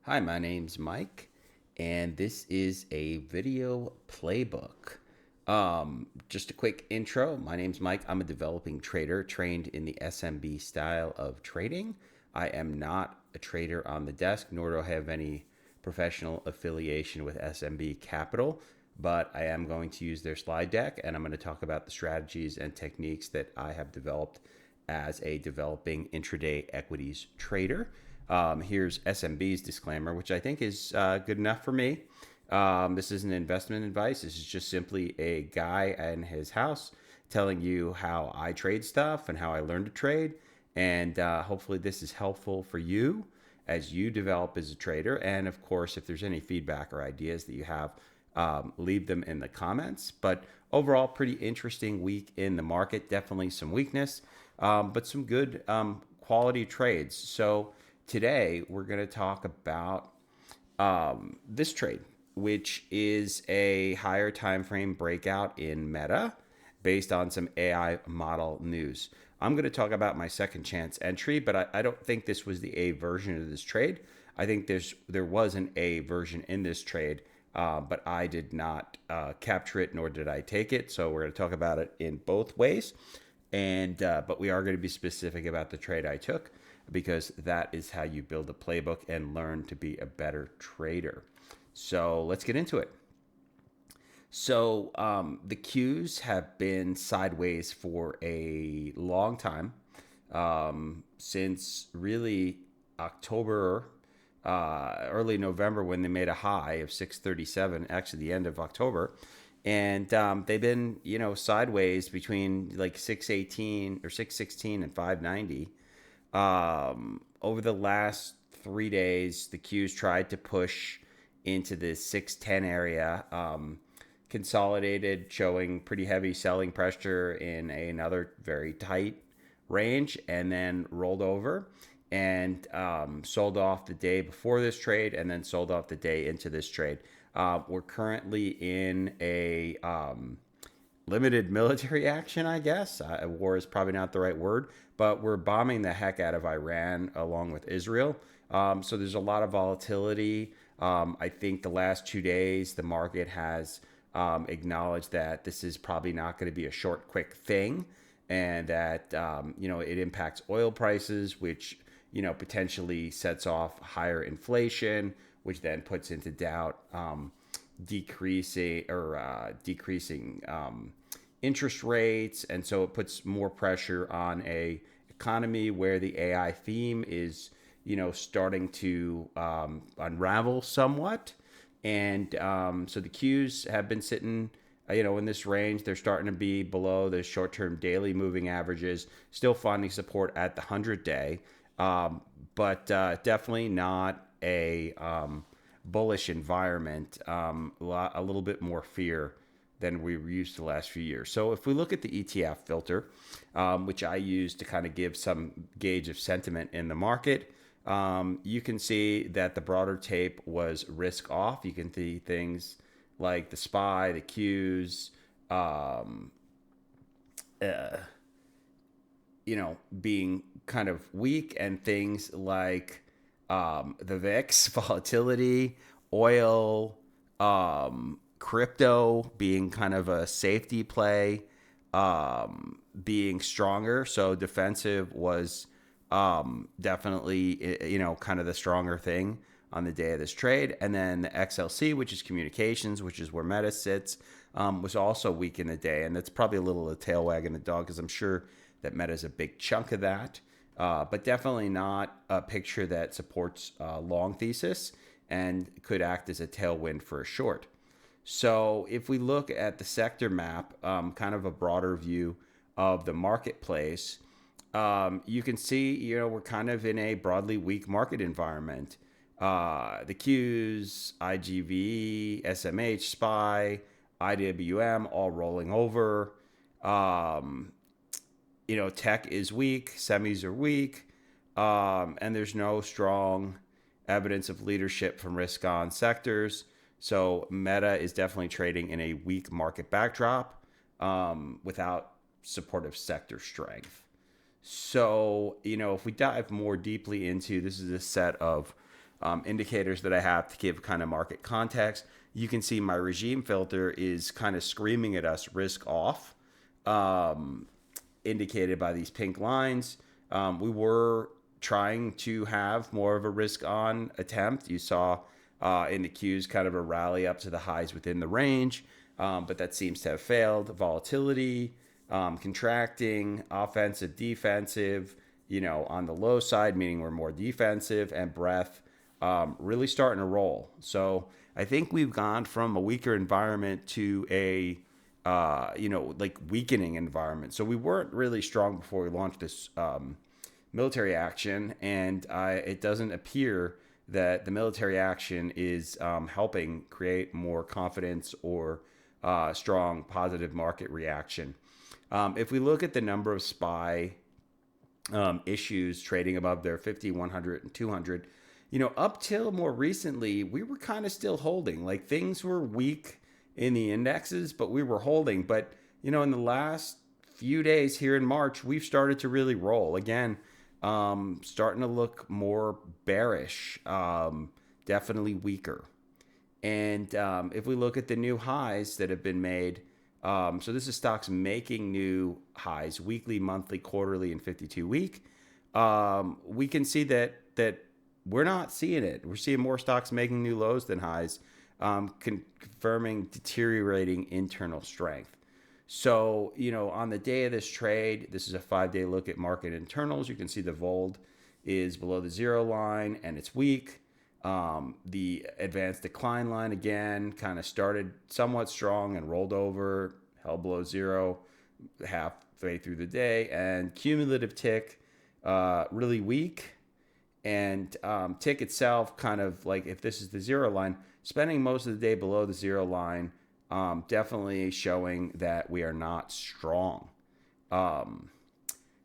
Hi, my name's Mike, and this is a video playbook. Just a quick intro. My name's Mike. I'm a developing trader trained in the SMB style of trading. I am not a trader on the desk, nor do I have any professional affiliation with SMB Capital, but I am going to use their slide deck and I'm going to talk about the strategies and techniques that I have developed as a developing intraday equities trader. Here's SMB's disclaimer, which I think is good enough for me. This isn't investment advice. This is just simply a guy in his house telling you how I trade stuff and how I learned to trade. And hopefully, this is helpful for you as you develop as a trader. And of course, if there's any feedback or ideas that you have, leave them in the comments. But overall, pretty interesting week in the market. Definitely some weakness, but some good quality trades. So today we're going to talk about this trade, which is a higher time frame breakout in Meta based on some AI model news. I'm going to talk about my second chance entry, but I don't think this was the A version of this trade. I think there was an A version in this trade, but I did not capture it, nor did I take it. So we're going to talk about it in both ways, and but we are going to be specific about the trade I took because that is how you build a playbook and learn to be a better trader. So let's get into it. So the Qs have been sideways for a long time, since really October, early November when they made a high of 637, actually the end of October. And they've been, sideways between like 618 or 616 and 590. Over the last 3 days, the Qs tried to push into the 610 area, consolidated, showing pretty heavy selling pressure in another very tight range, and then rolled over and sold off the day before this trade, and then sold off the day into this trade. We're currently in a limited military action, I guess. War is probably not the right word, but we're bombing the heck out of Iran along with Israel. So there's a lot of volatility. I think the last 2 days, the market has acknowledged that this is probably not going to be a short, quick thing, and that it impacts oil prices, which potentially sets off higher inflation, which then puts into doubt decreasing interest rates, and so it puts more pressure on a economy where the AI theme is starting to unravel somewhat. And so the Qs have been sitting in this range. They're starting to be below the short-term daily moving averages, still finding support at the 100-day, but definitely not a bullish environment. A little bit more fear than we were used to the last few years. So if we look at the ETF filter, which I use to kind of give some gauge of sentiment in the market, you can see that the broader tape was risk off. You can see things like the SPY, the Qs, being kind of weak, and things like the VIX, volatility, oil, crypto being kind of a safety play, being stronger. So defensive was definitely, kind of the stronger thing on the day of this trade. And then the XLC, which is communications, which is where Meta sits, was also weak in the day. And that's probably a little a tail wagging the dog, because I'm sure that Meta is a big chunk of that. But definitely not a picture that supports long thesis and could act as a tailwind for a short. So if we look at the sector map, kind of a broader view of the marketplace, you can see, we're kind of in a broadly weak market environment. The Qs, IGV, SMH, SPY, IWM, all rolling over. Tech is weak, semis are weak, and there's no strong evidence of leadership from risk on sectors. So Meta is definitely trading in a weak market backdrop, without supportive sector strength. So, if we dive more deeply into, this is a set of indicators that I have to give kind of market context. You can see my regime filter is kind of screaming at us risk off, um, indicated by these pink lines. We were trying to have more of a risk on attempt. You saw in the Qs kind of a rally up to the highs within the range, but that seems to have failed. Volatility, contracting, offensive, defensive, on the low side, meaning we're more defensive, and breadth really starting to roll. So I think we've gone from a weaker environment to a like weakening environment. So we weren't really strong before we launched this military action, and it doesn't appear that the military action is helping create more confidence or strong positive market reaction. If we look at the number of SPY issues trading above their 50, 100, and 200, up till more recently, we were kind of still holding. Like things were weak in the indexes, but we were holding. But, in the last few days here in March, we've started to really roll again, starting to look more bearish, definitely weaker. And if we look at the new highs that have been made, so this is stocks making new highs, weekly, monthly, quarterly, and 52-week. We can see that we're not seeing it. We're seeing more stocks making new lows than highs, confirming deteriorating internal strength. So, on the day of this trade, this is a 5-day look at market internals. You can see the VOLD is below the zero line and it's weak. The advanced decline line again kind of started somewhat strong and rolled over, held below zero halfway through the day, and cumulative tick really weak. And tick itself kind of like, if this is the zero line, spending most of the day below the zero line, definitely showing that we are not strong.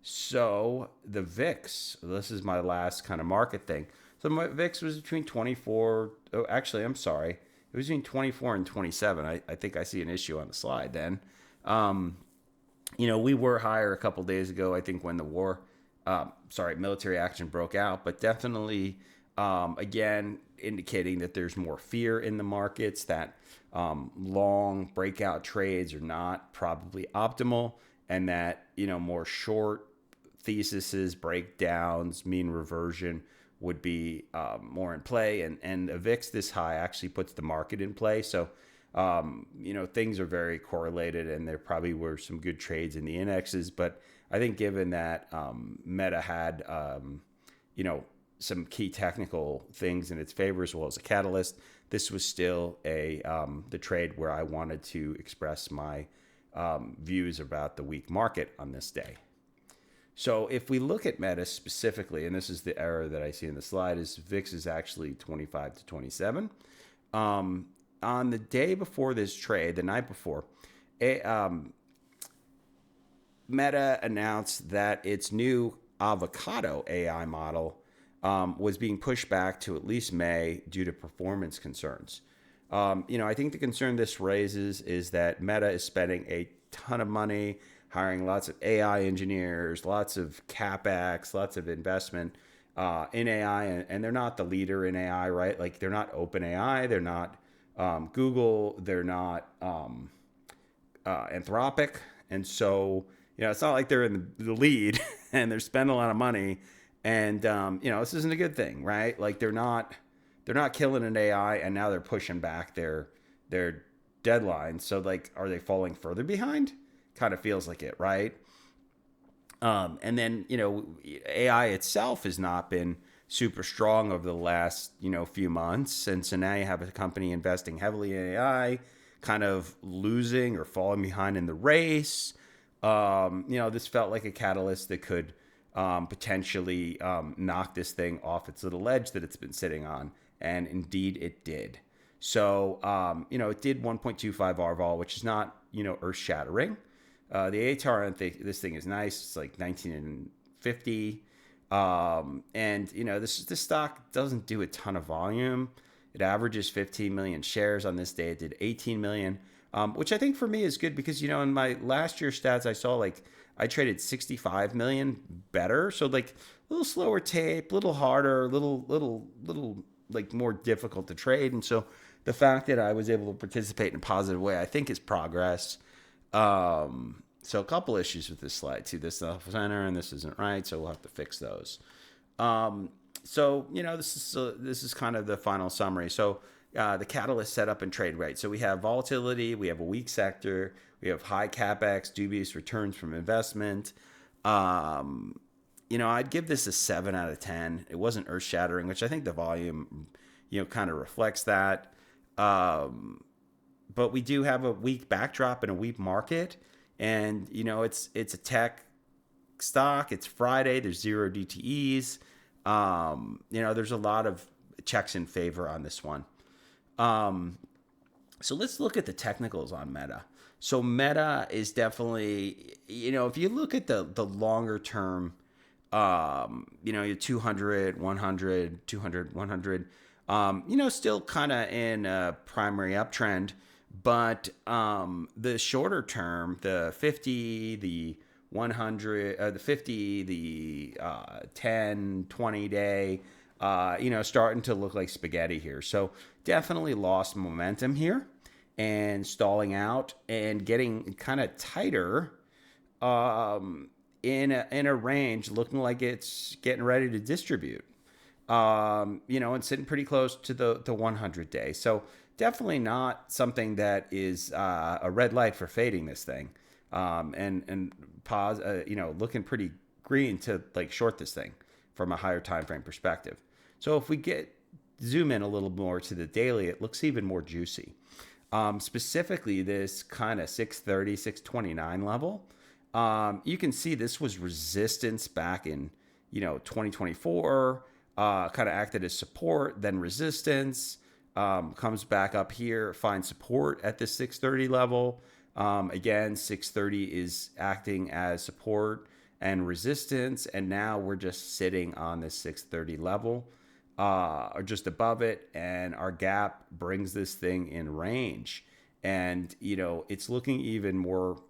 So the VIX, this is my last kind of market thing. So my VIX was between 24. Oh, actually, I'm sorry. It was between 24 and 27. I think I see an issue on the slide then. We were higher a couple days ago, I think, when the military action broke out, but definitely, again, indicating that there's more fear in the markets, that long breakout trades are not probably optimal, and that, more short theses, breakdowns, mean reversion would be more in play. And a VIX this high actually puts the market in play. So, things are very correlated, and there probably were some good trades in the indexes. But I think given that Meta had, some key technical things in its favor as well as a catalyst, this was still the trade where I wanted to express my views about the weak market on this day. So if we look at Meta specifically, and this is the error that I see in the slide, is VIX is actually 25 to 27. On the day before this trade, the night before, Meta announced that its new avocado AI model was being pushed back to at least May due to performance concerns. I think the concern this raises is that Meta is spending a ton of money, hiring lots of AI engineers, lots of CapEx, lots of investment in AI, and they're not the leader in AI, right? Like they're not OpenAI, they're not Google, they're not Anthropic, and so it's not like they're in the lead and they're spending a lot of money, and this isn't a good thing, right? Like they're not killing an AI, and now they're pushing back their deadlines. So like, are they falling further behind? Kind of feels like it, right? And then AI itself has not been super strong over the last few months, and so now you have a company investing heavily in AI, kind of losing or falling behind in the race. This felt like a catalyst that could potentially knock this thing off its little ledge that it's been sitting on, and indeed it did. So it did 1.25 RVol, which is not earth shattering. The ATAR on this thing is nice. It's like 1950. And this stock doesn't do a ton of volume. It averages 15 million shares. On this day, it did 18 million, which I think for me is good because, in my last year stats, I saw like I traded 65 million better. So like a little slower tape, a little harder, little like more difficult to trade. And so the fact that I was able to participate in a positive way, I think is progress. So a couple issues with this slide too. This is off center and this isn't right, so we'll have to fix those. So this is kind of the final summary. So the catalyst setup and trade rate. So we have volatility, we have a weak sector, we have high capex, dubious returns from investment. I'd give this a 7 out of 10. It wasn't earth shattering, which I think the volume, kind of reflects that. But we do have a weak backdrop and a weak market, and it's a tech stock. It's Friday. There's 0 DTEs. There's a lot of checks in favor on this one. So let's look at the technicals on Meta. So Meta is definitely, if you look at the longer term, your 200, 100, 200, 100, still kind of in a primary uptrend, but the shorter term, the 50, the 100, the 50, the 10, 20 day, starting to look like spaghetti here. So definitely lost momentum here and stalling out and getting kind of tighter in a range, looking like it's getting ready to distribute. And sitting pretty close to the 100 day. So definitely not something that is a red light for fading this thing. And pause, looking pretty green to like short this thing from a higher time frame perspective. So if we zoom in a little more to the daily, it looks even more juicy. Specifically this kind of 630, 629 level. You can see this was resistance back in, 2024, kind of acted as support, then resistance, comes back up here, finds support at the 630 level. Again, 630 is acting as support and resistance, and now we're just sitting on this 630 level, or just above it, and our gap brings this thing in range. And, it's looking even more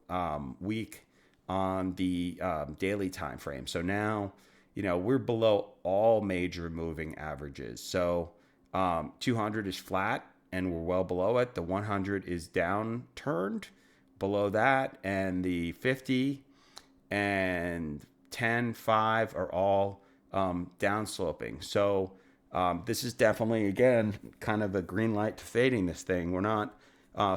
weak on the daily time frame. So now, we're below all major moving averages. So 200 is flat and we're well below it. The 100 is downturned below that, and the 50 and 10, 5 are all downsloping. So this is definitely, again, kind of a green light to fading this thing. We're not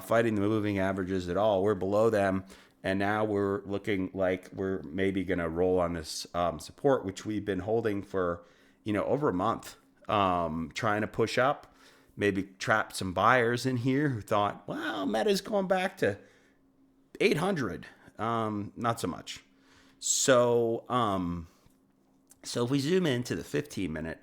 fighting the moving averages at all. We're below them. And now we're looking like we're maybe going to roll on this support, which we've been holding for, over a month, trying to push up, maybe trap some buyers in here who thought, well, Meta's going back to 800. Not so much. So, if we zoom into the 15-minute,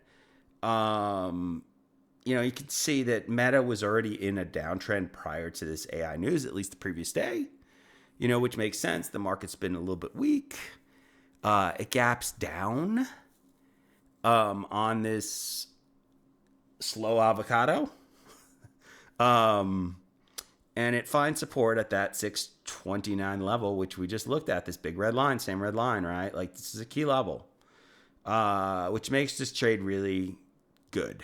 you can see that Meta was already in a downtrend prior to this AI news, at least the previous day. Which makes sense. The market's been a little bit weak. It gaps down on this slow avocado. And it finds support at that 629 level, which we just looked at. This big red line, same red line, right? Like this is a key level, which makes this trade really good,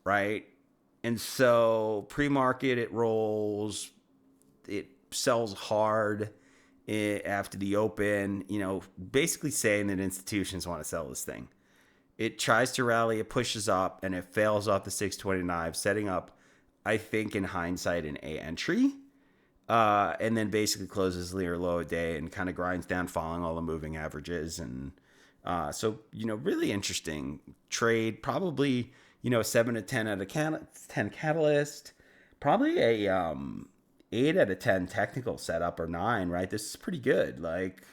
right? And so pre-market, it rolls, it sells hard after the open, basically saying that institutions want to sell this thing. It tries to rally, it pushes up, and it fails off the 629, setting up, I think, in hindsight, an A entry, and then basically closes near low a day and kind of grinds down, following all the moving averages. And so, really interesting trade, probably, 7 to 10 out of 10 catalyst, probably a 8 out of 10 technical setup, or 9, right? This is pretty good. Like,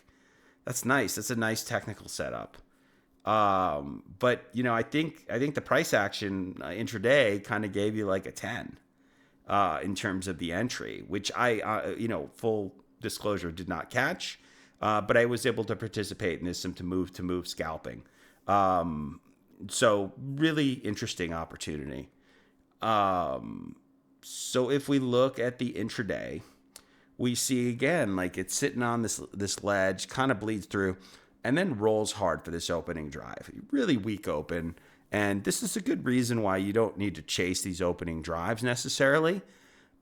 that's nice. That's a nice technical setup. But I think the price action intraday kind of gave you like a 10 in terms of the entry, which I full disclosure, did not catch, but I was able to participate in this to move scalping. So really interesting opportunity. So if we look at the intraday, we see again, like it's sitting on this ledge, kind of bleeds through, and then rolls hard for this opening drive. Really weak open, And this is a good reason why you don't need to chase these opening drives necessarily.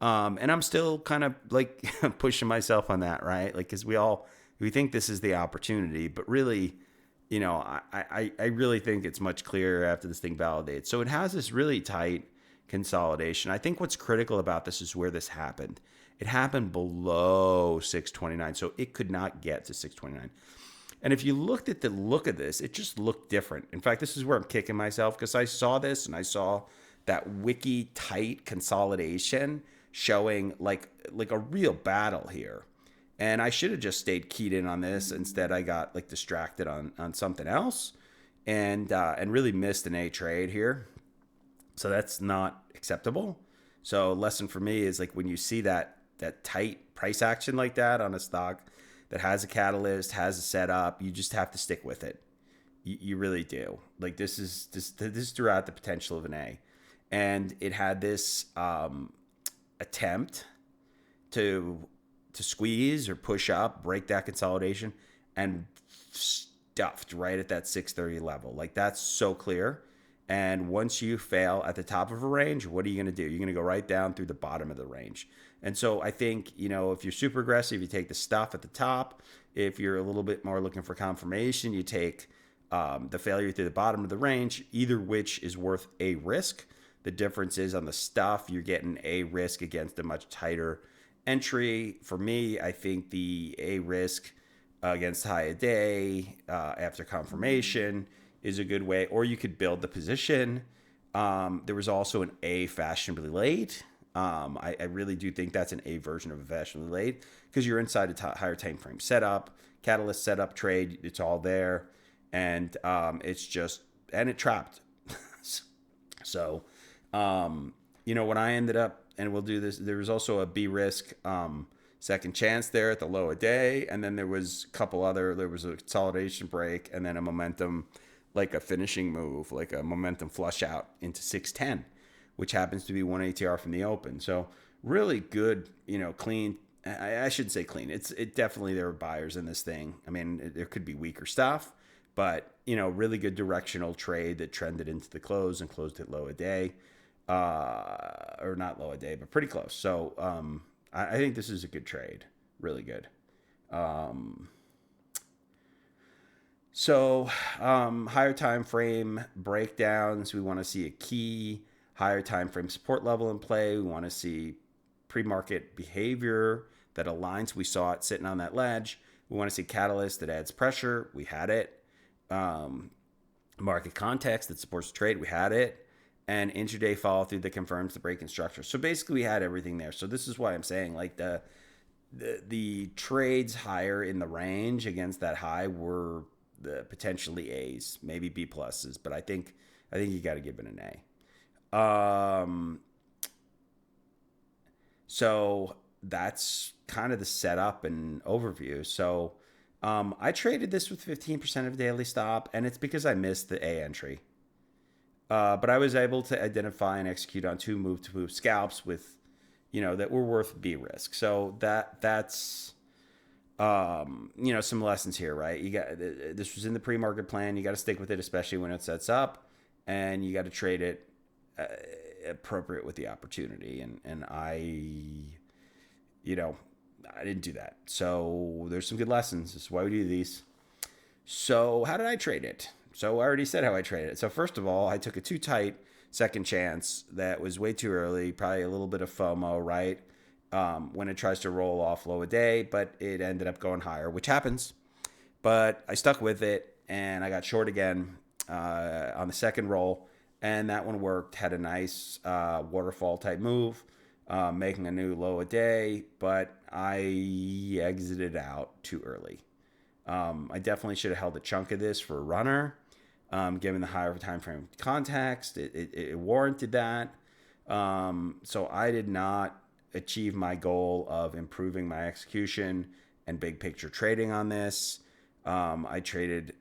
And I'm still kind of like pushing myself on that, right? Like, because we think this is the opportunity, but really, I really think it's much clearer after this thing validates. So it has this really tight consolidation. I think what's critical about this is where this happened. It happened below 629, so it could not get to 629. And if you looked at the look of this, it just looked different. In fact, this is where I'm kicking myself because I saw this and I saw that wiki tight consolidation showing like a real battle here. And I should have just stayed keyed in on this. Instead, I got like distracted on something else and really missed an A trade here. So that's not acceptable. So lesson for me is like when you see that tight price action like that on a stock that has a catalyst, has a setup, you just have to stick with it. You really do. Like this is throughout the potential of an A, and it had this attempt to squeeze or push up, break that consolidation, and stuffed right at that 630 level. Like that's so clear. And once you fail at the top of a range, what are you going to do? You're going to go right down through the bottom of the range. And so I think, if you're super aggressive, you take the stuff at the top. If you're a little bit more looking for confirmation, you take the failure through the bottom of the range, either which is worth a risk. The difference is on the stuff, you're getting a risk against a much tighter entry. For me, I think the a risk against high a day after confirmation is a good way, or you could build the position. There was also an A fashionably late. I really do think that's an A version of a fashionably late because you're inside a higher time frame setup, catalyst setup trade. It's all there, and it trapped. So, when I ended up, and we'll do this, there was also a B risk second chance there at the low a day, and then there was a consolidation break, and then a momentum, like a finishing move, like a momentum flush out into 610, which happens to be one ATR from the open. So really good, clean. I shouldn't say clean. It definitely, there are buyers in this thing. I mean, there could be weaker stuff, but really good directional trade that trended into the close and closed at low a day, or not low a day, but pretty close. So I think this is a good trade, really good. So higher time frame breakdowns, we want to see a key higher time frame support level in play. We want to see pre-market behavior that aligns. We saw it sitting on that ledge. We want to see catalyst that adds pressure. We had it. Market context that supports the trade. We had it. And intraday follow through that confirms the break in structure. So basically we had everything there. So this is why I'm saying like the trades higher in the range against that high were the potentially A's, maybe B pluses, but I think you got to give it an A. So that's kind of the setup and overview. So I traded this with 15% of daily stop, and it's because I missed the A entry. But I was able to identify and execute on 2 move-to-move scalps with, that were worth B risk. So that's some lessons here, right? This was in the pre-market plan. You got to stick with it, especially when it sets up, and you got to trade it appropriate with the opportunity. And I didn't do that. So there's some good lessons. This is why we do these. So how did I trade it? So I already said how I traded it. So first of all, I took a too tight second chance that was way too early, probably a little bit of FOMO, right? When it tries to roll off low a day, but it ended up going higher, which happens. But I stuck with it, and I got short again on the second roll, and that one worked. Had a nice waterfall type move, making a new low a day, but I exited out too early. I definitely should have held a chunk of this for a runner, given the higher time frame context. It warranted that. So I did not achieve my goal of improving my execution and big picture trading on this. I traded,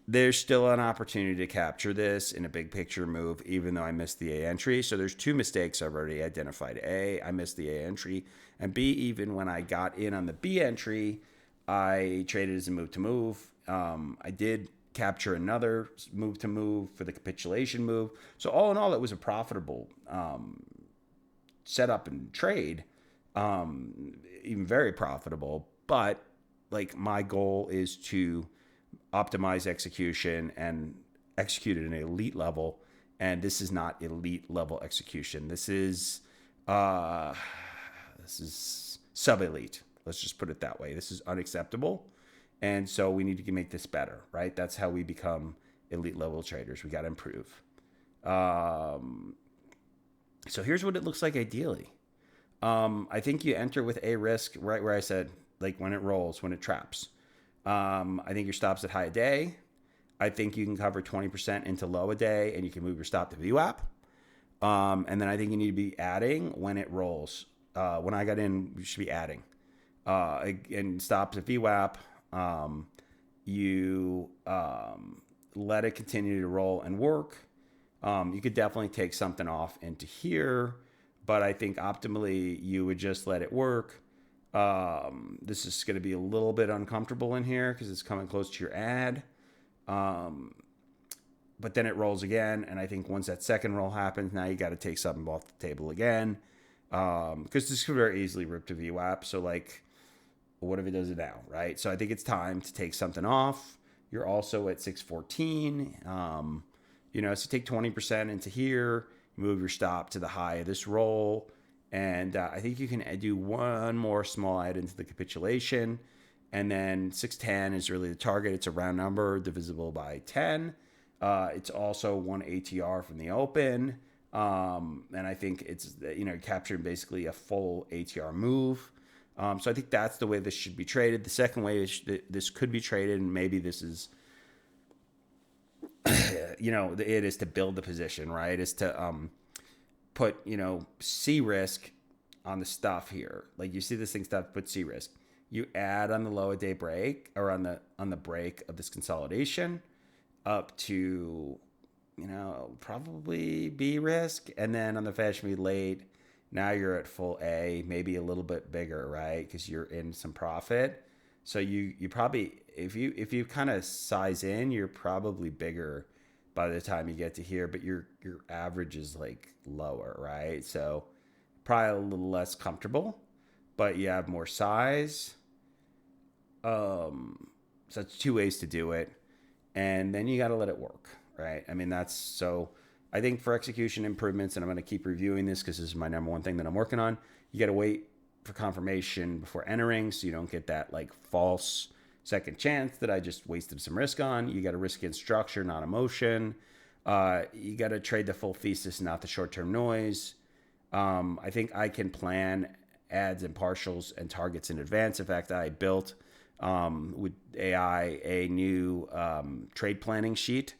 there's still an opportunity to capture this in a big picture move, even though I missed the A entry. So there's 2 mistakes I've already identified. A, I missed the A entry, and B, even when I got in on the B entry, I traded as a move to move. I did capture another move to move for the capitulation move. So all in all, it was a profitable setup and trade, even very profitable. But like my goal is to optimize execution and execute at an elite level. And this is not elite level execution. Uh, this is sub elite. Let's just put it that way. This is unacceptable. And so we need to make this better, right? That's how we become elite level traders. We got to improve. So here's what it looks like ideally. I think you enter with a risk right where I said, like when it rolls, when it traps. I think your stop's at high a day. I think you can cover 20% into low a day, and you can move your stop to VWAP. And then I think you need to be adding when it rolls. When I got in, you should be adding. And stops at VWAP. You let it continue to roll and work. You could definitely take something off into here, but I think optimally you would just let it work. This is going to be a little bit uncomfortable in here because it's coming close to your ad. But then it rolls again, and I think once that second roll happens, now you got to take something off the table again, because this could very easily rip to VWAP. So like, what if it does it now, right? So I think it's time to take something off. You're also at 614. So take 20% into here, move your stop to the high of this roll, and I think you can do one more small add into the capitulation, and then 610 is really the target. It's a round number divisible by 10. It's also one ATR from the open, and I think it's capturing basically a full ATR move. So I think that's the way this should be traded. The second way this could be traded, and maybe this is, it is to build the position, right? Is to put, C risk on the stuff here. Like you see this thing stuff, put C risk. You add on the low a day break or on the break of this consolidation up to, probably B risk. And then on the fashion be late, now you're at full A, maybe a little bit bigger, right? Because you're in some profit. So you probably, if you kind of size in, you're probably bigger by the time you get to here, but your average is like lower, right? So probably a little less comfortable, but you have more size. So it's two ways to do it, and then you got to let it work, right? I mean, I think for execution improvements, and I'm going to keep reviewing this because this is my number one thing that I'm working on. You got to wait for confirmation before entering, so you don't get that like false second chance that I just wasted some risk on. You got to risk in structure, not emotion. You got to trade the full thesis, not the short-term noise. I think I can plan ads and partials and targets in advance. In fact, I built with AI a new trade planning sheet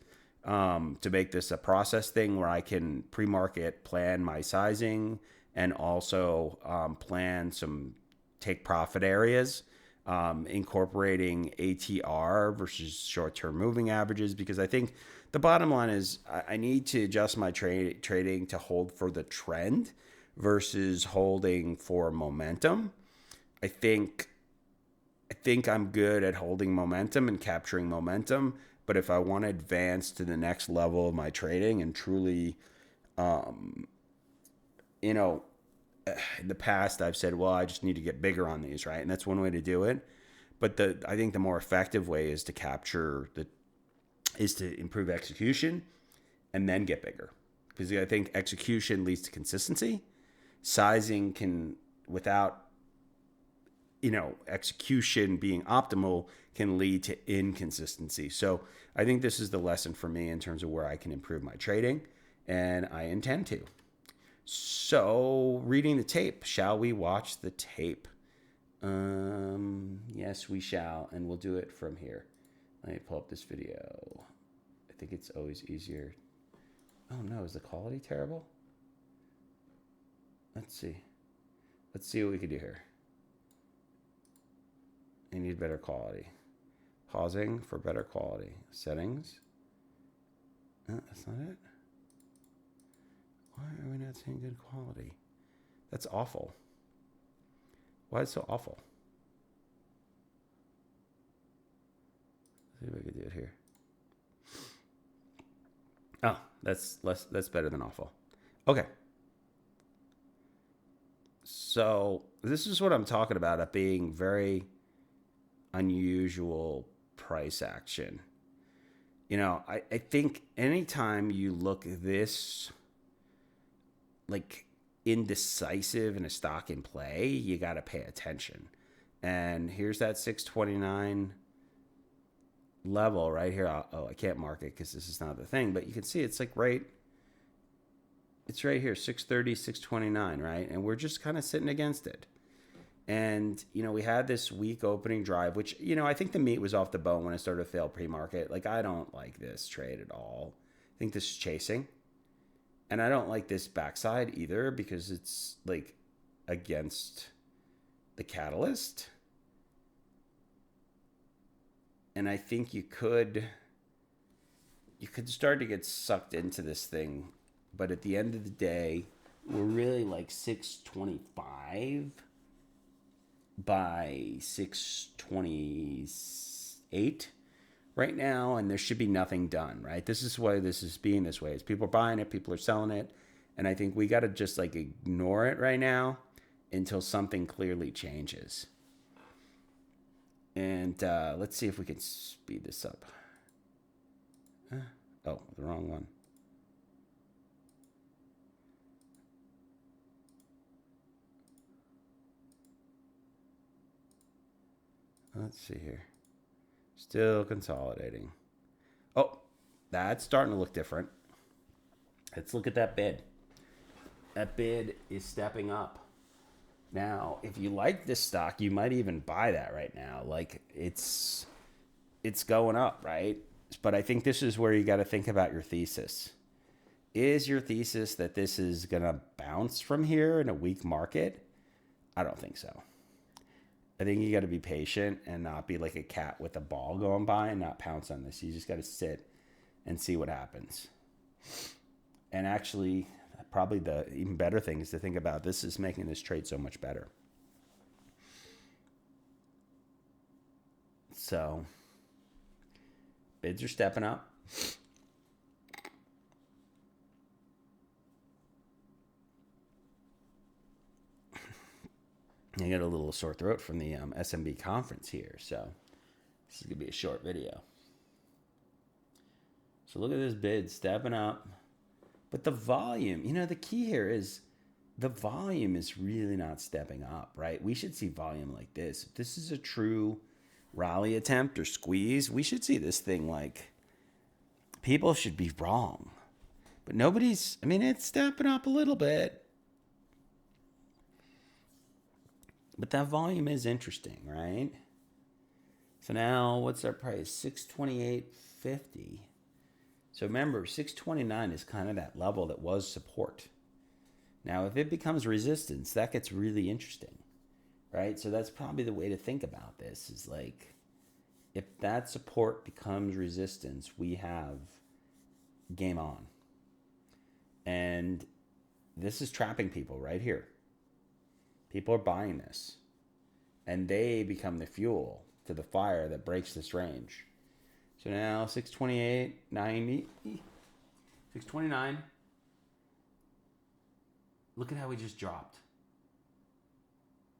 to make this a process thing where I can pre-market plan my sizing and also plan some take profit areas, incorporating ATR versus short-term moving averages, because I think the bottom line is I need to adjust my trading to hold for the trend versus holding for momentum. I think I'm good at holding momentum and capturing momentum, but if I want to advance to the next level of my trading and truly, in the past I've said, well, I just need to get bigger on these, right? And that's one way to do it. But I think the more effective way is to improve execution and then get bigger, because I think execution leads to consistency. Sizing can, without execution being optimal, can lead to inconsistency. So I think this is the lesson for me in terms of where I can improve my trading, and I intend to. So reading the tape, shall we watch the tape? Yes, we shall, and we'll do it from here. Let me pull up this video. I think it's always easier. Oh no, is the quality terrible? Let's see what we can do here. I need better quality. Pausing for better quality. Settings. That's not it. Why are we not seeing good quality? That's awful. Why is it so awful? Let's see if I can do it here. That's better than awful. Okay. So this is what I'm talking about, it being very unusual price action. I think anytime you look this like indecisive in a stock in play, you got to pay attention. And here's that 629 level right here. I can't mark it because this is not the thing, but you can see it's like it's right here, 630, 629, right? And we're just kind of sitting against it. And, we had this weak opening drive, which, I think the meat was off the bone when it started to fail pre-market. Like, I don't like this trade at all. I think this is chasing. And I don't like this backside either because it's like against the catalyst. And I think you could start to get sucked into this thing. But at the end of the day, we're really like 625 by 628 right now, and there should be nothing done, right? This is why this is being this way. Is people are buying it, people are selling it, and I think we got to just like ignore it right now until something clearly changes. And let's see if we can speed this up. Oh, the wrong one. Let's see here. Still consolidating. Oh, that's starting to look different. Let's look at that bid. That bid is stepping up. Now, if you like this stock, you might even buy that right now. Like it's going up, right? But I think this is where you got to think about your thesis. Is your thesis that this is going to bounce from here in a weak market? I don't think so. I think you got to be patient and not be like a cat with a ball going by and not pounce on this. You just got to sit and see what happens. And actually, probably the even better thing is to think about this is making this trade so much better. So, bids are stepping up. I got a little sore throat from the SMB conference here, so this is going to be a short video. So look at this bid stepping up. But the volume, the key here is the volume is really not stepping up, right? We should see volume like this. If this is a true rally attempt or squeeze, we should see this thing like people should be wrong. But it's stepping up a little bit. But that volume is interesting, right? So now what's our price? 628.50. So remember, 629 is kind of that level that was support. Now, if it becomes resistance, that gets really interesting, right? So that's probably the way to think about this is like, if that support becomes resistance, we have game on. And this is trapping people right here. People are buying this. And they become the fuel to the fire that breaks this range. So now 628.90, 629. Look at how we just dropped.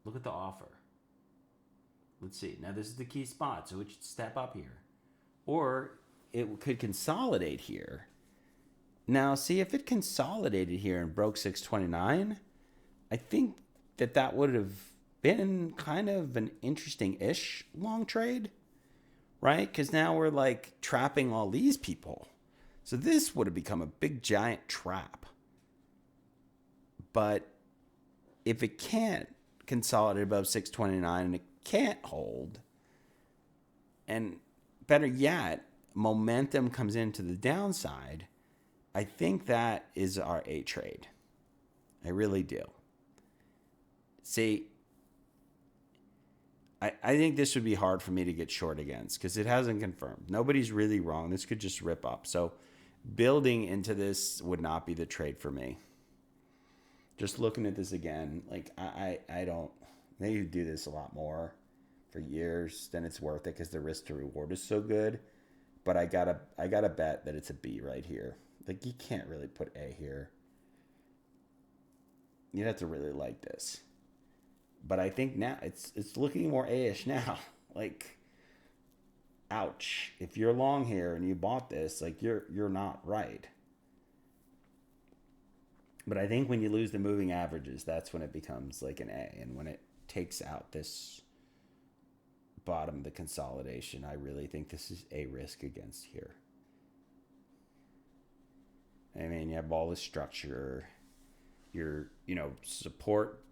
Look at the offer. Let's see. Now this is the key spot, so it should step up here. Or it could consolidate here. Now see if it consolidated here and broke 629, I think that would have been kind of an interesting-ish long trade, right? Because now we're like trapping all these people. So this would have become a big giant trap. But if it can't consolidate above 629 and it can't hold, and better yet, momentum comes into the downside, I think that is our A trade. I really do. See, I think this would be hard for me to get short against because it hasn't confirmed. Nobody's really wrong. This could just rip up. So building into this would not be the trade for me. Just looking at this again, like I don't, maybe do this a lot more for years, then it's worth it because the risk to reward is so good. But I gotta bet that it's a B right here. Like, you can't really put A here. You'd have to really like this. But I think now it's looking more A-ish now. Like, ouch. If you're long here and you bought this, like, you're not right. But I think when you lose the moving averages, that's when it becomes like an A. And when it takes out this bottom of the consolidation, I really think this is a risk against here. I mean, you have all this structure. Your, support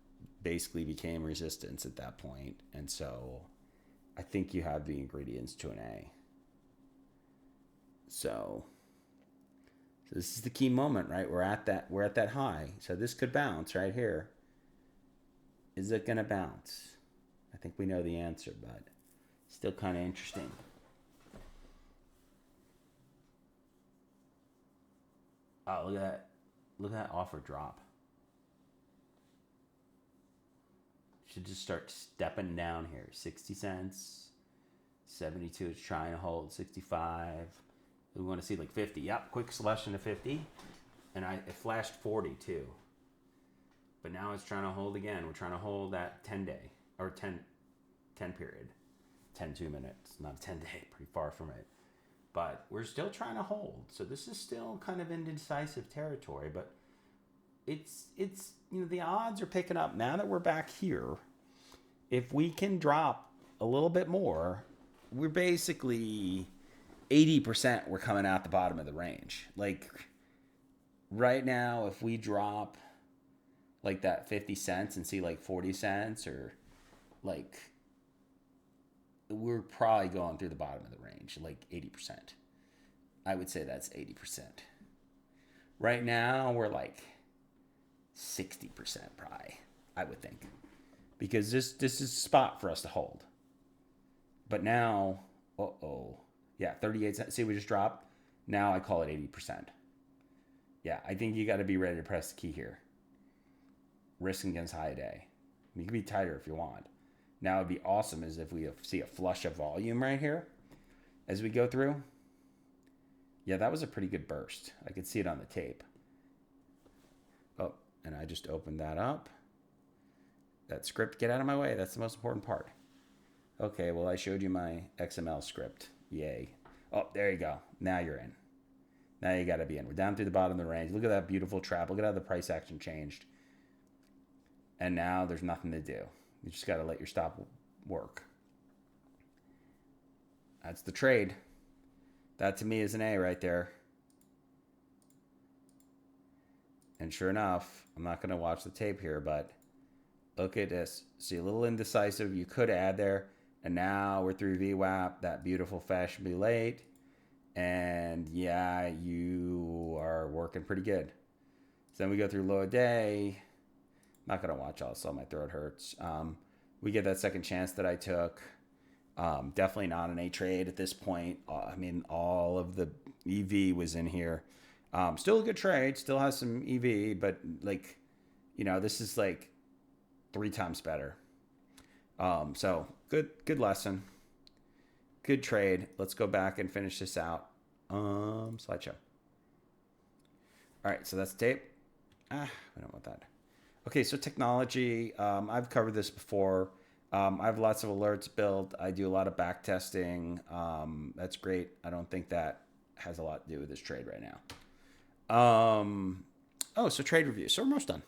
basically became resistance at that point. And so I think you have the ingredients to an A. So this is the key moment, right? We're at that high. So this could bounce right here. Is it going to bounce? I think we know the answer, but still kind of interesting. Oh, look at that. Look at that offer drop. Should just start stepping down here. 60 cents. 72 is trying to hold. 65. We want to see like 50. Yep, quick selection to 50. And it flashed 40 too. But now it's trying to hold again. We're trying to hold that 10 day or 10 period. 10 2 minutes, not a 10 day, pretty far from it. But we're still trying to hold. So this is still kind of indecisive territory, but it's the odds are picking up now that we're back here. If we can drop a little bit more, we're basically 80% we're coming out the bottom of the range. Like right now, if we drop like that 50 cents and see like 40 cents or like, we're probably going through the bottom of the range, like 80%. I would say that's 80%. Right now, we're like 60% probably, I would think. Because this is a spot for us to hold. But now, yeah, 38 cents. See, we just dropped. Now I call it 80%. Yeah, I think you got to be ready to press the key here. Risk against high day. You can be tighter if you want. Now it'd be awesome is if we see a flush of volume right here as we go through. Yeah, that was a pretty good burst. I could see it on the tape. Oh, and I just opened that up. That script, get out of my way. That's the most important part. Okay, well, I showed you my XML script. Yay. Oh, there you go. Now you're in. Now you got to be in. We're down through the bottom of the range. Look at that beautiful trap. Look at how the price action changed. And now there's nothing to do. You just got to let your stop work. That's the trade. That to me is an A right there. And sure enough, I'm not going to watch the tape here, but look at this. See, a little indecisive. You could add there. And now we're through VWAP, that beautiful fashionably late. And yeah, you are working pretty good. So then we go through low day. Not going to watch all, so my throat hurts. We get that second chance that I took. Definitely not an A trade at this point. I mean, all of the EV was in here. Still a good trade. Still has some EV, but like, this is like 3 times better. So good lesson. Good trade. Let's go back and finish this out. Slideshow. All right, so that's the tape. We don't want that. Okay, so technology. I've covered this before. I have lots of alerts built. I do a lot of back testing. That's great. I don't think that has a lot to do with this trade right now. So trade review. So we're almost done.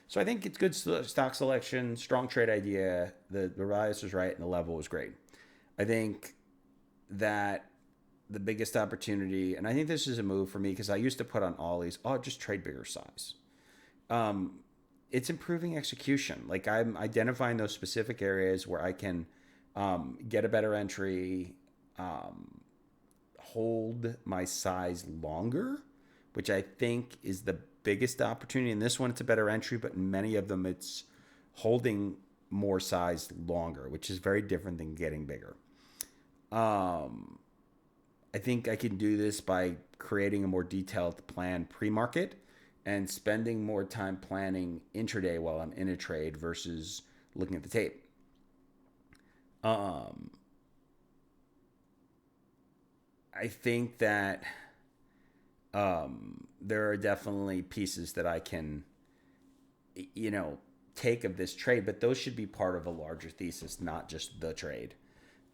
So I think it's good stock selection, strong trade idea. The bias was right and the level was great. I think that the biggest opportunity, and I think this is a move for me because I used to put on ollies, just trade bigger size. It's improving execution. Like I'm identifying those specific areas where I can get a better entry, hold my size longer, which I think is the biggest opportunity. In this one, it's a better entry, but in many of them, it's holding more size longer, which is very different than getting bigger. I think I can do this by creating a more detailed plan pre-market and spending more time planning intraday while I'm in a trade versus looking at the tape. I think that There are definitely pieces that I can, you know, take of this trade, but those should be part of a larger thesis, not just the trade.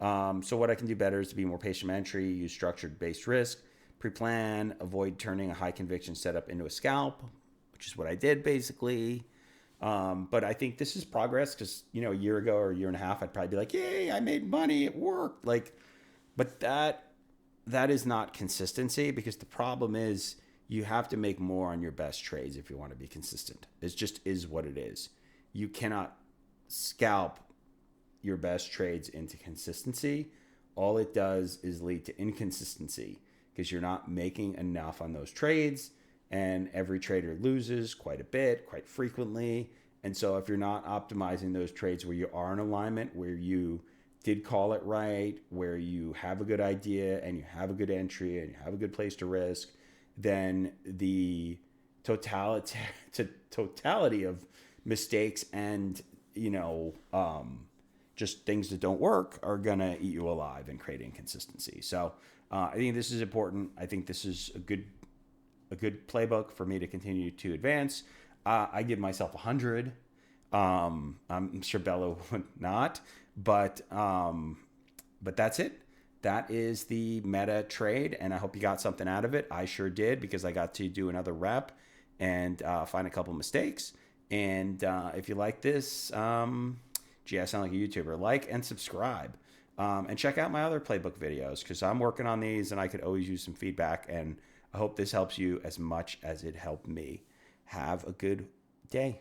So what I can do better is to be more patient entry, use structured based risk, pre-plan, avoid turning a high conviction setup into a scalp, which is what I did basically. But I think this is progress because a year ago or a year and a half, I'd probably be like, "Yay, I made money, it worked!" But that is not consistency because the problem is you have to make more on your best trades if you want to be consistent. It just is what it is. You cannot scalp your best trades into consistency. All it does is lead to inconsistency because you're not making enough on those trades, and every trader loses quite a bit, quite frequently. And so if you're not optimizing those trades where you are in alignment, where you did call it right, where you have a good idea and you have a good entry and you have a good place to risk, then the totality of mistakes and just things that don't work are gonna eat you alive and create inconsistency. So I think this is important. I think this is a good playbook for me to continue to advance. I give myself 100. I'm sure Bella would not, but that's it. That is the meta trade, and I hope you got something out of it. I sure did because I got to do another rep and find a couple mistakes. And if you like this, gee, I sound like a YouTuber. Like and subscribe. And check out my other playbook videos because I'm working on these and I could always use some feedback. And I hope this helps you as much as it helped me. Have a good day.